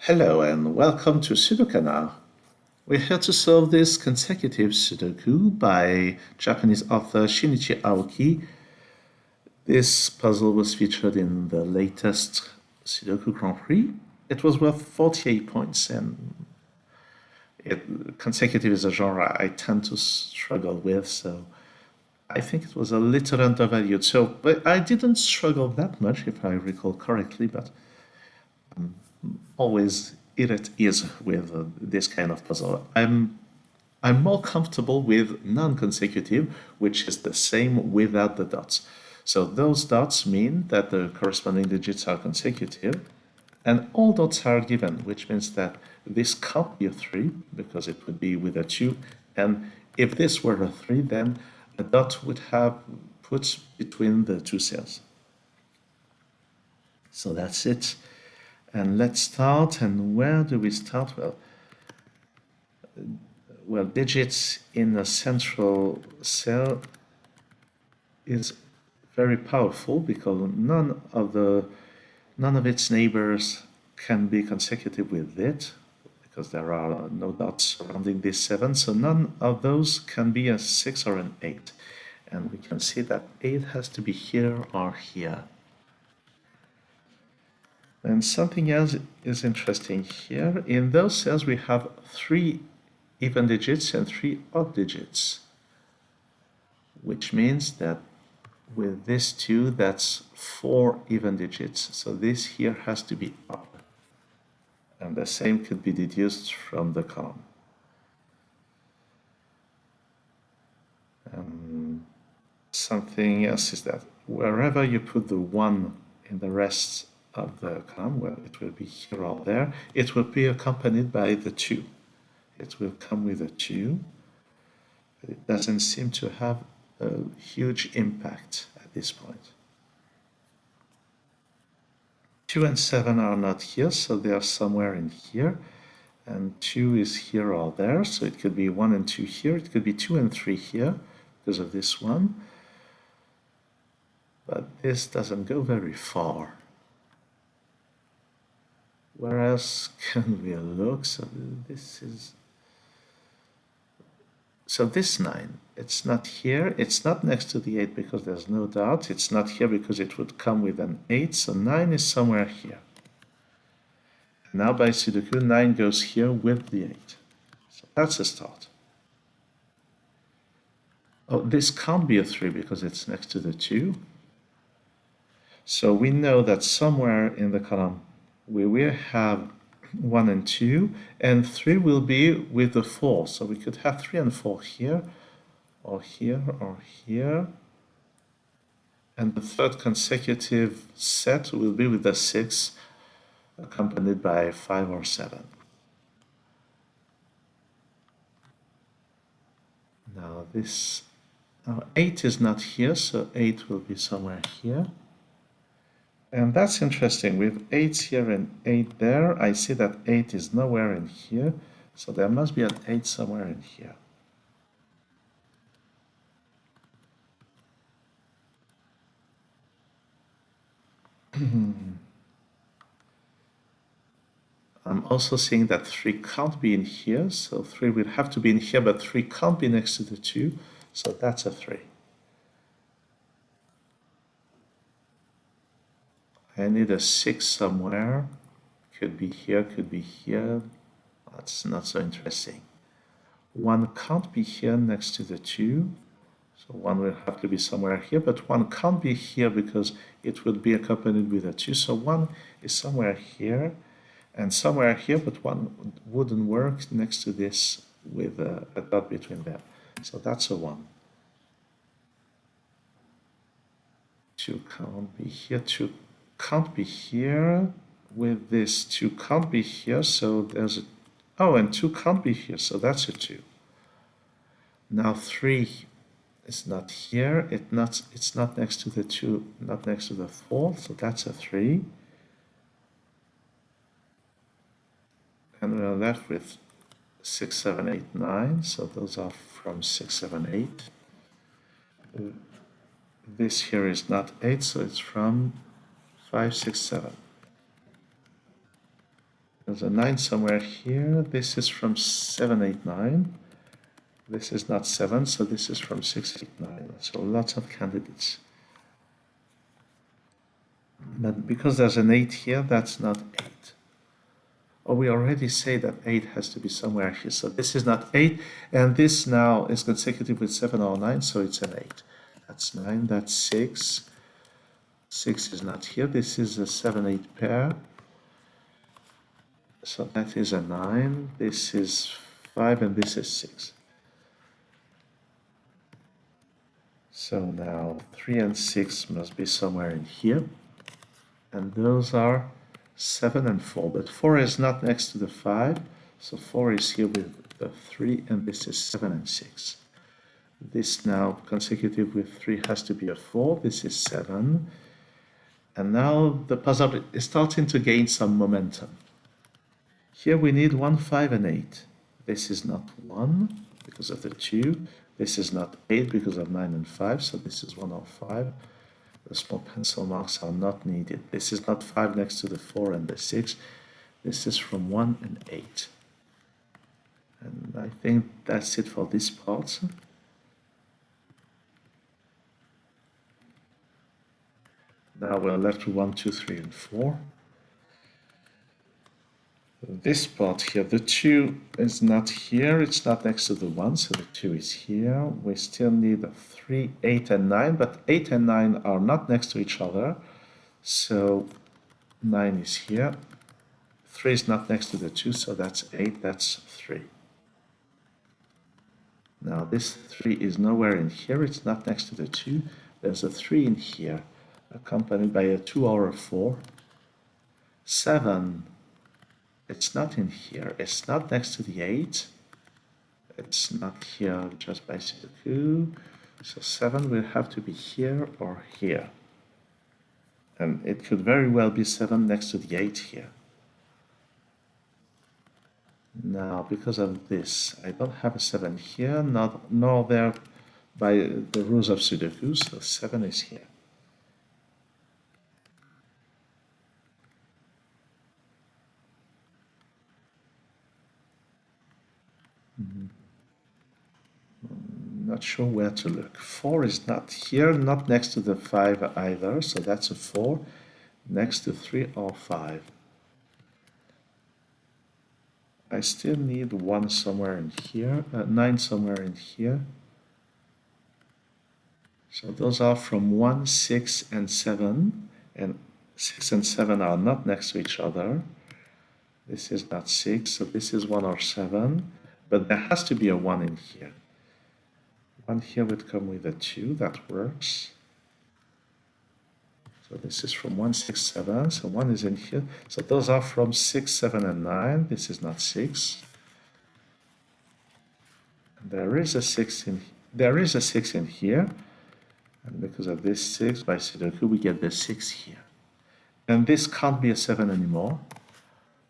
Hello and welcome to SudoKanard. We're here to solve this consecutive Sudoku by Japanese author Shinichi Aoki. This puzzle was featured in the latest Sudoku Grand Prix. It was worth 48 points, and consecutive is a genre I tend to struggle with, so I think it was a little undervalued. But I didn't struggle that much, if I recall correctly, but always it is with this kind of puzzle. I'm more comfortable with non-consecutive, which is the same without the dots. So those dots mean that the corresponding digits are consecutive, and all dots are given, which means that this can't be a 3 because it would be with a 2, and if this were a 3, then a dot would have put between the two cells. So that's it. And let's start. And where do we start? Well, digits in a central cell is very powerful because none of its neighbors can be consecutive with it because there are no dots surrounding this 7. So none of those can be a 6 or an 8. And we can see that 8 has to be here or here. And something else is interesting here. In those cells, we have 3 even digits and 3 odd digits, which means that with this 2, that's 4 even digits. So this here has to be odd. And the same could be deduced from the column. Something else is that wherever you put the 1 in the rest of the column, well, it will be here or there, it will be accompanied by the 2. It will come with a 2, but it doesn't seem to have a huge impact at this point. 2 and 7 are not here, so they are somewhere in here, and 2 is here or there, so it could be 1 and 2 here, it could be 2 and 3 here because of this one, but this doesn't go very far. Where else can we look? So this 9, it's not here. It's not next to the 8 because there's no dot. It's not here because it would come with an 8. So 9 is somewhere here. And now by Sudoku, 9 goes here with the 8. So that's a start. Oh, this can't be a 3 because it's next to the 2. So we know that somewhere in the column we will have 1 and 2, and 3 will be with the 4. So we could have 3 and 4 here, or here, or here. And the third consecutive set will be with the 6, accompanied by 5 or 7. Now 8 is not here, so 8 will be somewhere here. And that's interesting. With 8 here and 8 there, I see that 8 is nowhere in here, so there must be an 8 somewhere in here. I'm also seeing that 3 can't be in here, so 3 will have to be in here, but 3 can't be next to the 2, so that's a 3. I need a 6 somewhere. Could be here, could be here. That's not so interesting. 1 can't be here next to the 2. So 1 will have to be somewhere here, but 1 can't be here because it would be accompanied with a 2. So 1 is somewhere here and somewhere here, but 1 wouldn't work next to this with a dot between them. So that's a 1. 2 can't be here, 2 can't be here, with this 2 can't be here, so there's a, oh, and 2 can't be here, so that's a 2. Now 3 is not here, it's not next to the 2, not next to the 4, so that's a 3. And we're left with 6, 7, 8, 9, so those are from 6, 7, 8. This here is not 8, so it's from 5, 6, 7. There's a 9 somewhere here. This is from 7, 8, 9. This is not 7, so this is from 6, 8, 9. So lots of candidates. But because there's an 8 here, that's not 8. Or we already say that 8 has to be somewhere here. So this is not 8, and this now is consecutive with 7 or 9, so it's an 8. That's 9, that's 6. 6 is not here. This is a 7, 8 pair. So that is a 9. This is 5, and this is 6. So now 3 and 6 must be somewhere in here. And those are 7 and 4. But 4 is not next to the 5. So 4 is here with the 3, and this is 7 and 6. This now consecutive with 3 has to be a 4. This is 7. And now the puzzle is starting to gain some momentum. Here we need 1, 5, and 8. This is not 1 because of the 2. This is not 8 because of 9 and 5, so this is 1 or 5. The small pencil marks are not needed. This is not 5 next to the 4 and the 6. This is from 1 and 8. And I think that's it for this part. Now we're left with 1, 2, 3, and 4. This part here, the 2 is not here, it's not next to the 1, so the 2 is here. We still need 3, 8, and 9, but 8 and 9 are not next to each other, so 9 is here. 3 is not next to the 2, so that's 8, that's 3. Now this 3 is nowhere in here, it's not next to the 2. There's a 3 in here, accompanied by a 2 or a 4. 7. It's not in here. It's not next to the 8. It's not here just by Sudoku. So 7 will have to be here or here. And it could very well be 7 next to the 8 here. Now, because of this, I don't have a 7 here, nor there by the rules of Sudoku, so 7 is here. Not sure where to look. 4 is not here, not next to the 5 either, so that's a 4, next to 3 or 5. I still need 1 somewhere in here, 9 somewhere in here. So those are from 1, 6, and 7, and 6 and 7 are not next to each other. This is not 6, so this is 1 or 7, but there has to be a 1 in here. 1 here would come with a 2, that works. So this is from 1, 6, 7, so 1 is in here. So those are from 6, 7, and 9. This is not 6. And there is a 6 in here. And because of this 6 by Sudoku, we get the 6 here. And this can't be a 7 anymore.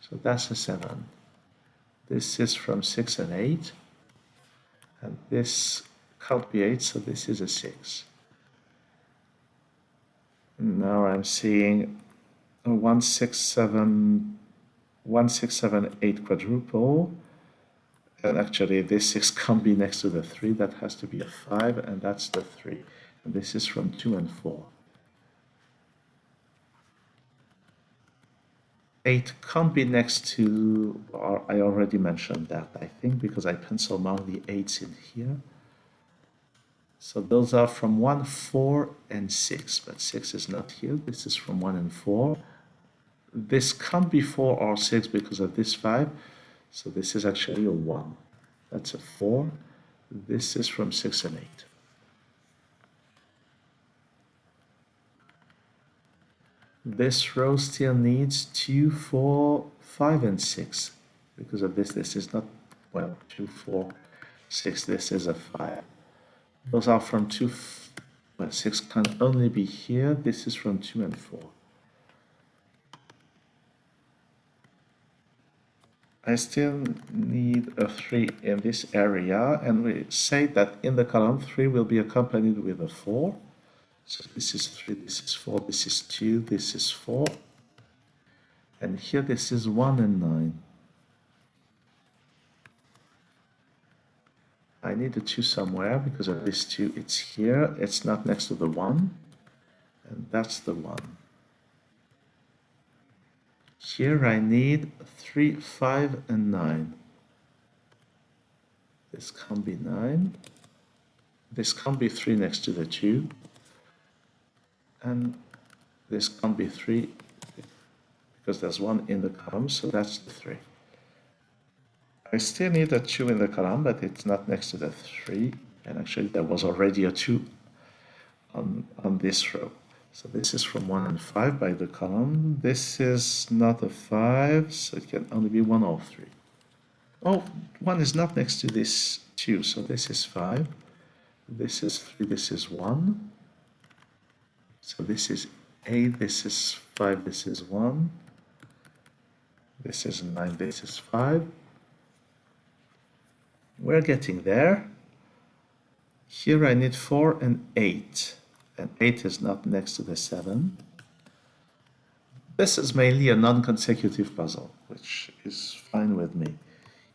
So that's a 7. This is from 6 and 8. And this can't be 8, so this is a 6. Now I'm seeing a 1, 6, 7, 8 quadruple. And actually this 6 can't be next to the 3, that has to be a 5, and that's the 3. And this is from 2 and 4. 8 can't be next to, or I already mentioned that, I think, because I pencil mark the 8s in here. So those are from 1, 4, and 6, but 6 is not here. This is from 1 and 4. This can't be 4 or 6 because of this 5, so this is actually a 1. That's a 4. This is from 6 and 8. This row still needs 2, 4, 5, and 6. Because of this, this is not, well, 2, 4, 6, this is a 5. Those are from 2, well, 6 can only be here. This is from 2 and 4. I still need a 3 in this area, and we say that in the column 3 will be accompanied with a 4. So this is 3, this is 4, this is 2, this is 4. And here this is 1 and 9. I need the 2 somewhere because of this 2. It's here. It's not next to the 1. And that's the 1. Here I need 3, 5, and 9. This can't be 9. This can't be 3 next to the 2. And this can't be 3 because there's 1 in the column, so that's the 3. I still need a 2 in the column, but it's not next to the 3. And actually there was already a 2 on this row. So this is from 1 and 5 by the column. This is not a 5, so it can only be 1 or 3. Oh, 1 is not next to this 2, so this is 5. This is 3, this is 1. So this is 8, this is 5, this is 1. This is 9, this is 5. We're getting there. Here I need 4 and 8. And 8 is not next to the 7. This is mainly a non-consecutive puzzle, which is fine with me.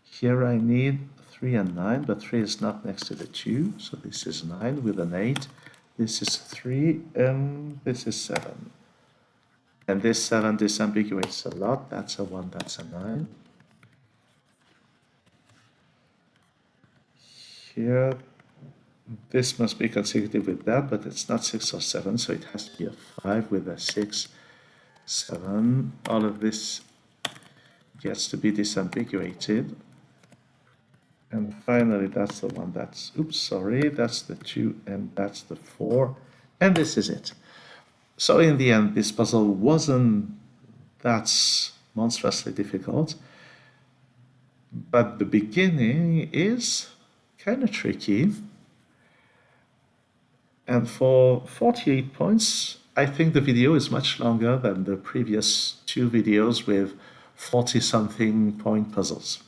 Here I need 3 and 9, but 3 is not next to the 2, so this is 9 with an 8. This is 3, and this is 7. And this 7 disambiguates a lot. That's a 1, that's a 9. Here, this must be consecutive with that, but it's not 6 or 7, so it has to be a 5 with a 6, 7. All of this gets to be disambiguated. And finally, that's the one that's, oops, sorry, that's the 2, and that's the 4, and this is it. So in the end, this puzzle wasn't that monstrously difficult, but the beginning is kind of tricky. And for 48 points, I think the video is much longer than the previous 2 videos with 40-something point puzzles.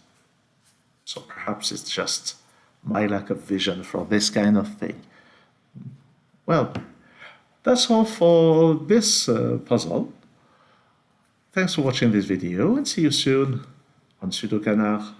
So perhaps it's just my lack of vision for this kind of thing. Well, that's all for this puzzle. Thanks for watching this video, and see you soon on SudoKanard.